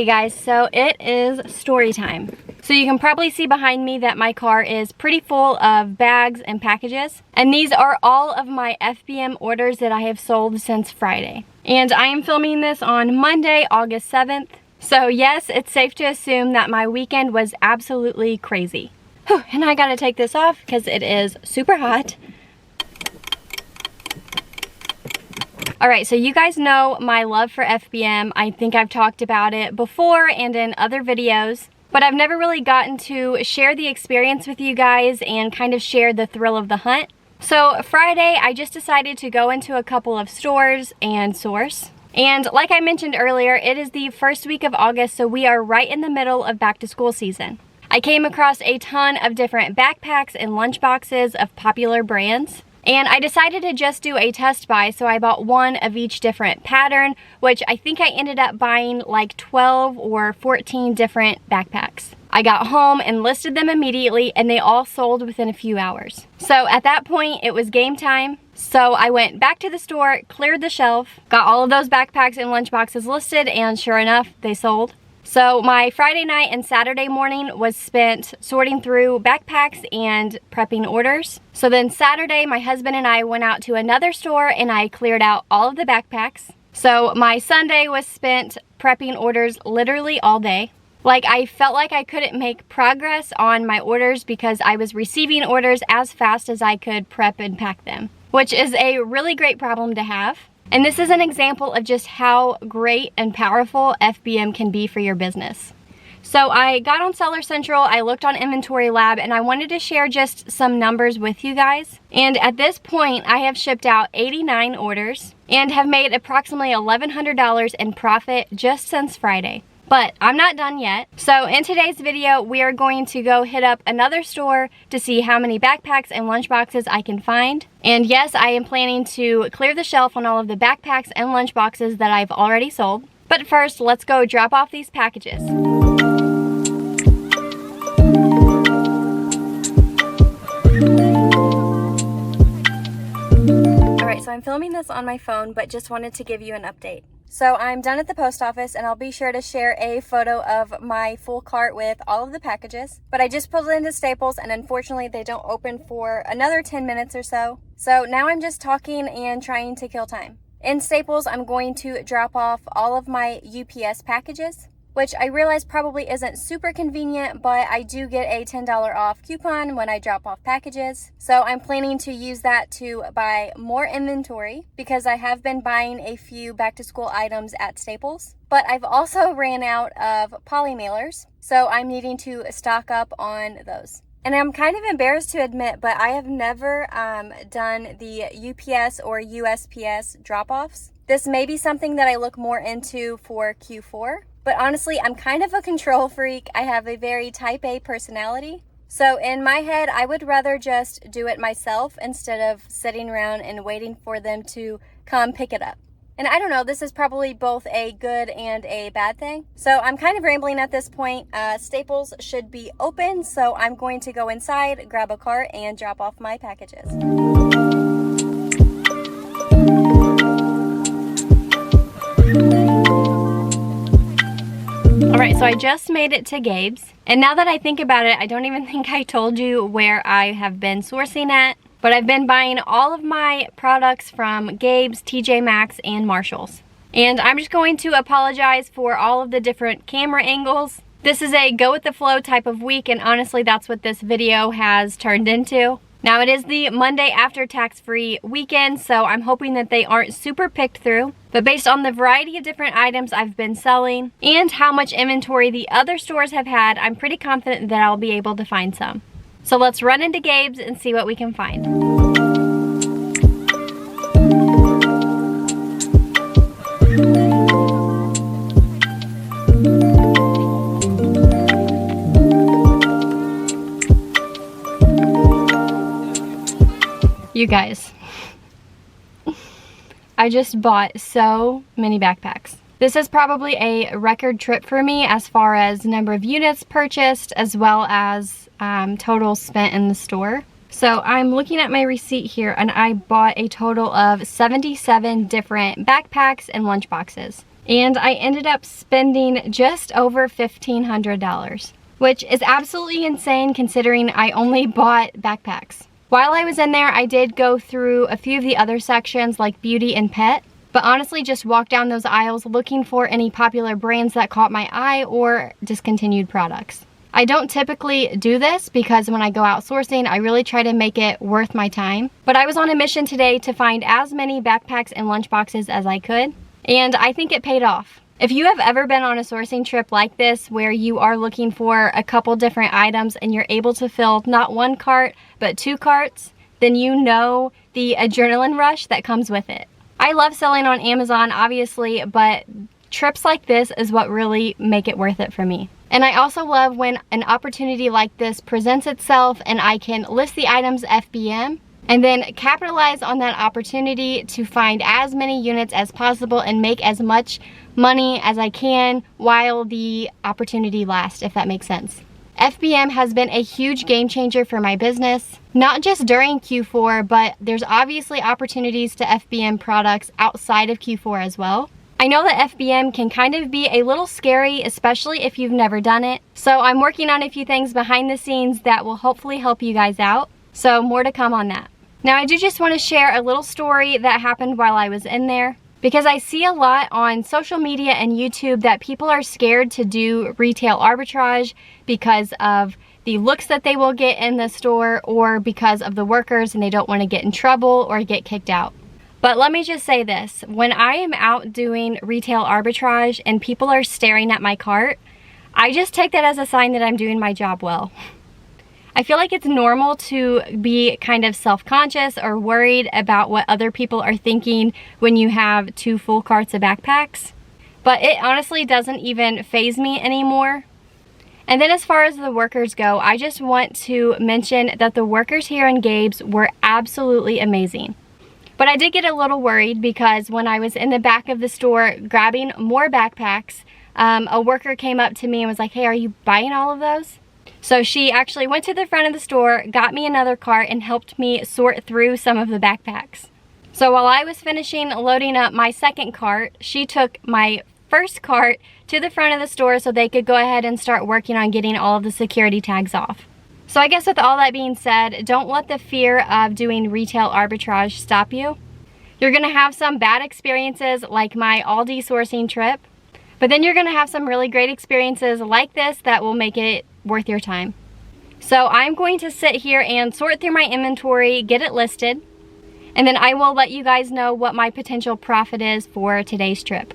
Okay guys, so it is story time. So you can probably see behind me that my car is pretty full of bags and packages. And these are all of my FBM orders that I have sold since Friday. And I am filming this on Monday, August 7th. So yes, it's safe to assume that my weekend was absolutely crazy. Whew, and I gotta take this off because it is super hot. Alright, so you guys know my love for FBM. I think I've talked about it before and in other videos, but I've never really gotten to share the experience with you guys and kind of share the thrill of the hunt. So Friday, I just decided to go into a couple of stores and source. And like I mentioned earlier, it is the first week of August, so we are right in the middle of back to school season. I came across a ton of different backpacks and lunch boxes of popular brands. And I decided to just do a test buy, so I bought one of each different pattern, which I think I ended up buying like 12 or 14 different backpacks. I got home and listed them immediately, and they all sold within a few hours. So at that point, it was game time. So I went back to the store, cleared the shelf, got all of those backpacks and lunch boxes listed, and sure enough, they sold. So my Friday night and Saturday morning was spent sorting through backpacks and prepping orders. So then Saturday, my husband and I went out to another store and I cleared out all of the backpacks. So my Sunday was spent prepping orders literally all day. Like, I felt like I couldn't make progress on my orders because I was receiving orders as fast as I could prep and pack them, which is a really great problem to have. And this is an example of just how great and powerful FBM can be for your business. So I got on Seller Central, I looked on Inventory Lab, and I wanted to share just some numbers with you guys. And at this point, I have shipped out 89 orders and have made approximately $1,100 in profit just since Friday. But I'm not done yet. So in today's video, we are going to go hit up another store to see how many backpacks and lunch boxes I can find. And yes, I am planning to clear the shelf on all of the backpacks and lunch boxes that I've already sold. But first, let's go drop off these packages. Alright, so I'm filming this on my phone, but just wanted to give you an update. So I'm done at the post office, and I'll be sure to share a photo of my full cart with all of the packages. But I just pulled it into Staples, and unfortunately they don't open for another 10 minutes or so. So now I'm just talking and trying to kill time. In Staples, I'm going to drop off all of my UPS packages, which I realize probably isn't super convenient, but I do get a $10 off coupon when I drop off packages. So I'm planning to use that to buy more inventory because I have been buying a few back to school items at Staples. But I've also ran out of poly mailers, so I'm needing to stock up on those. And I'm kind of embarrassed to admit, but I have never done the UPS or USPS drop-offs. This may be something that I look more into for Q4. But honestly, I'm kind of a control freak. I have a very type A personality. So in my head, I would rather just do it myself instead of sitting around and waiting for them to come pick it up. And I don't know, this is probably both a good and a bad thing. So I'm kind of rambling at this point. Staples should be open, so I'm going to go inside, grab a cart, and drop off my packages. Alright, so I just made it to Gabe's, and now that I think about it, I don't even think I told you where I have been sourcing at, but I've been buying all of my products from Gabe's, TJ Maxx, and Marshall's. And I'm just going to apologize for all of the different camera angles. This is a go with the flow type of week, and honestly, that's what this video has turned into. Now, it is the Monday after tax-free weekend, so I'm hoping that they aren't super picked through. But based on the variety of different items I've been selling and how much inventory the other stores have had, I'm pretty confident that I'll be able to find some. So let's run into Gabe's and see what we can find. You guys, I just bought so many backpacks. This is probably a record trip for me as far as number of units purchased as well as total spent in the store. So I'm looking at my receipt here, and I bought a total of 77 different backpacks and lunch boxes. and I ended up spending just over $1,500, which is absolutely insane considering I only bought backpacks. While I was in there, I did go through a few of the other sections like beauty and pet, but honestly just walked down those aisles looking for any popular brands that caught my eye or discontinued products. I don't typically do this because when I go out sourcing, I really try to make it worth my time. But I was on a mission today to find as many backpacks and lunch boxes as I could, and I think it paid off. If you have ever been on a sourcing trip like this where you are looking for a couple different items and you're able to fill not one cart, but 2 carts, then you know the adrenaline rush that comes with it. I love selling on Amazon, obviously, but trips like this is what really make it worth it for me. And I also love when an opportunity like this presents itself and I can list the items FBM and then capitalize on that opportunity to find as many units as possible and make as much money as I can while the opportunity lasts, if that makes sense. FBM has been a huge game changer for my business, not just during Q4, but there's obviously opportunities to FBM products outside of Q4 as well. I know that FBM can kind of be a little scary, especially if you've never done it. So I'm working on a few things behind the scenes that will hopefully help you guys out. So more to come on that. Now I do just want to share a little story that happened while I was in there, because I see a lot on social media and YouTube that people are scared to do retail arbitrage because of the looks that they will get in the store or because of the workers and they don't want to get in trouble or get kicked out. But let me just say this, when I am out doing retail arbitrage and people are staring at my cart, I just take that as a sign that I'm doing my job well. I feel like it's normal to be kind of self-conscious or worried about what other people are thinking when you have 2 full carts of backpacks, but it honestly doesn't even faze me anymore. And then as far as the workers go, I just want to mention that the workers here in Gabe's were absolutely amazing. But I did get a little worried because when I was in the back of the store grabbing more backpacks, a worker came up to me and was like, "Hey, are you buying all of those?" So she actually went to the front of the store, got me another cart, and helped me sort through some of the backpacks. So while I was finishing loading up my second cart, she took my first cart to the front of the store so they could go ahead and start working on getting all of the security tags off. So I guess with all that being said, don't let the fear of doing retail arbitrage stop you. You're gonna have some bad experiences like my Aldi sourcing trip, but then you're gonna have some really great experiences like this that will make it worth your time. So I'm going to sit here and sort through my inventory, get it listed, and then I will let you guys know what my potential profit is for today's trip.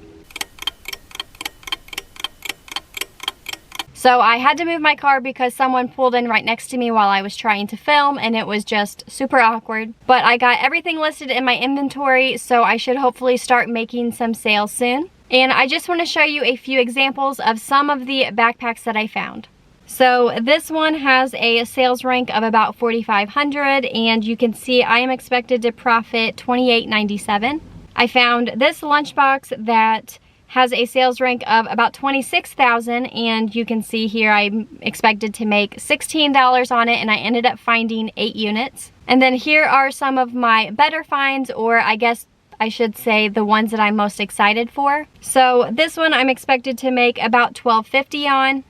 So I had to move my car because someone pulled in right next to me while I was trying to film and it was just super awkward. But I got everything listed in my inventory, so I should hopefully start making some sales soon. And I just want to show you a few examples of some of the backpacks that I found. So this one has a sales rank of about 4,500 and you can see I am expected to profit $28.97. I found this lunchbox that has a sales rank of about 26,000 and you can see here I'm expected to make $16 on it and I ended up finding 8 units. And then here are some of my better finds, or I guess I should say the ones that I'm most excited for. So this one I'm expected to make about $12.50 on.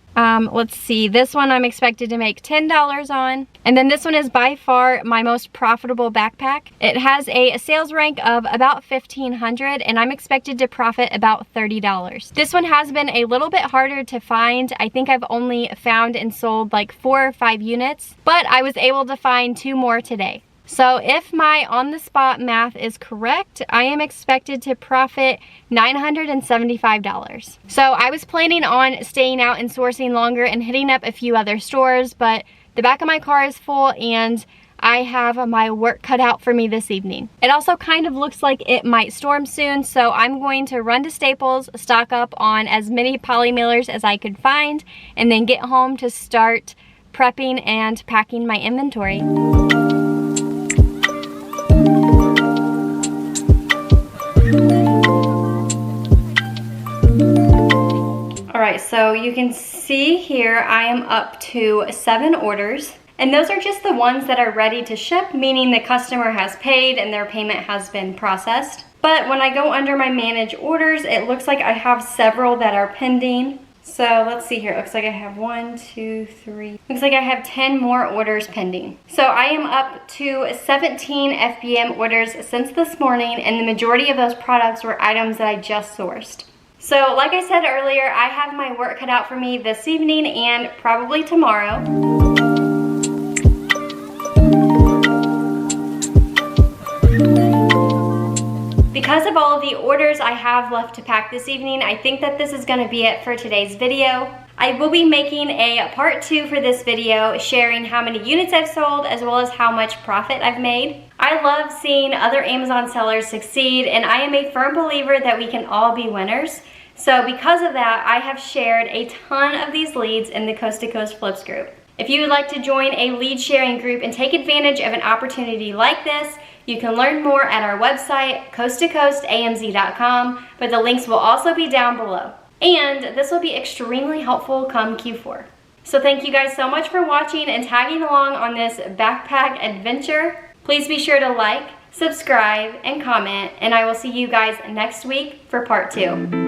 Let's see, this one I'm expected to make $10 on. And then this one is by far my most profitable backpack. It has a sales rank of about 1,500 and I'm expected to profit about $30. This one has been a little bit harder to find. I think I've only found and sold like 4 or 5 units, but I was able to find 2 more today. So if my on-the-spot math is correct, I am expected to profit $975. So I was planning on staying out and sourcing longer and hitting up a few other stores, but the back of my car is full and I have my work cut out for me this evening. It also kind of looks like it might storm soon, so I'm going to run to Staples, stock up on as many poly mailers as I could find, and then get home to start prepping and packing my inventory. Alright, so you can see here I am up to 7 orders, and those are just the ones that are ready to ship, meaning the customer has paid and their payment has been processed. But when I go under my manage orders, it looks like I have several that are pending. So let's see here. It looks like I have 1, 2, 3. Looks like I have 10 more orders pending. So I am up to 17 FBM orders since this morning, and the majority of those products were items that I just sourced. So like I said earlier, I have my work cut out for me this evening and probably tomorrow. Because of all of the orders I have left to pack this evening, I think that this is going to be it for today's video. I will be making a part 2 for this video, sharing how many units I've sold as well as how much profit I've made. I love seeing other Amazon sellers succeed, and I am a firm believer that we can all be winners. So because of that, I have shared a ton of these leads in the Coast to Coast Flips group. If you would like to join a lead sharing group and take advantage of an opportunity like this, you can learn more at our website, coasttocoastamz.com, but the links will also be down below. And this will be extremely helpful come Q4. So thank you guys so much for watching and tagging along on this backpack adventure. Please be sure to like, subscribe, and comment, and I will see you guys next week for part 2.